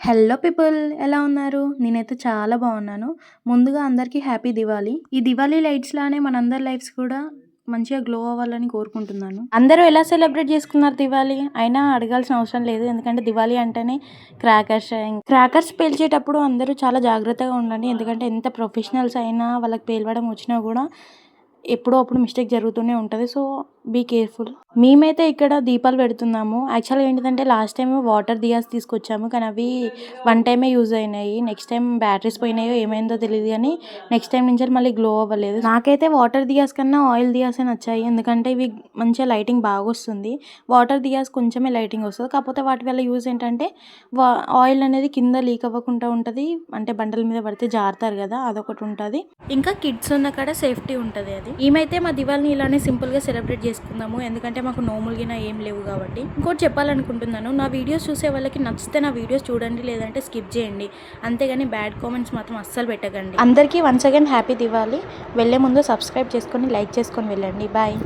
Hello people ఎలా ఉన్నారు? నేనైతే చాలా బాగున్నాను. ముందుగా అందరికీ హ్యాపీ దివాళీ. ఈ దివాళీ లైట్స్ లానే మనందరి లైఫ్స్ కూడా మంచిగా గ్లో అవ్వాలని కోరుకుంటున్నాను. అందరూ ఎలా సెలబ్రేట్ చేసుకున్నారు దివాళీ? అయినా అడగాల్సిన అవసరం లేదు. ఎందుకంటే దివాళీ అంటేనే క్రాకర్స్ పేల్చేటప్పుడు అందరూ చాలా జాగ్రత్తగా ఉండండి. ఎందుకంటే ఎంత ప్రొఫెషనల్స్ అయినా వాళ్ళకి పేలవడం వచ్చినా కూడా ఎప్పుడో అప్పుడు మిస్టేక్ జరుగుతూనే ఉంటుంది. So be careful. మేమైతే ఇక్కడ దీపాలు పెడుతున్నాము. యాక్చువల్గా ఏంటిదంటే లాస్ట్ టైం వాటర్ దియాస్ తీసుకొచ్చాము, కానీ అవి వన్ టైమే యూజ్ అయినాయి. నెక్స్ట్ టైం బ్యాటరీస్ పోయినాయో ఏమైందో తెలియదు, కానీ నెక్స్ట్ టైం నుంచి మళ్ళీ గ్లో అవ్వలేదు. నాకైతే వాటర్ దియాస్ కన్నా ఆయిల్ దియాసే నచ్చాయి. ఎందుకంటే ఇవి మంచిగా లైటింగ్ బాగా వస్తుంది. వాటర్ దియాస్ కొంచెమే లైటింగ్ వస్తుంది. కాకపోతే వాటి వల్ల యూజ్ ఏంటంటే ఆయిల్ అనేది కింద లీక్ అవ్వకుండా ఉంటుంది. అంటే బండల మీద పడితే జారుతారు కదా, అదొకటి ఉంటుంది. ఇంకా కిడ్స్ ఉన్న కాడ సేఫ్టీ ఉంటుంది. అది ఏమైతే మా దివాళిని ఇలానే సింపుల్గా సెలబ్రేట్ చేసుకుందాము. ఎందుకంటే మాకు నోములుగిన ఏం లేవు కాబట్టి. ఇంకోటి చెప్పాలనుకుంటున్నాను, నా వీడియోస్ చూసే వాళ్ళకి నచ్చితే నా వీడియోస్ చూడండి, లేదంటే స్కిప్ చేయండి. అంతేగాని బ్యాడ్ కామెంట్స్ మాత్రం అస్సలు పెట్టకండి. అందరికీ వన్స్ అగైన్ హ్యాపీ దివాళీ. వెళ్ళే ముందు సబ్స్క్రైబ్ చేసుకొని లైక్ చేసుకొని వెళ్ళండి. బాయ్.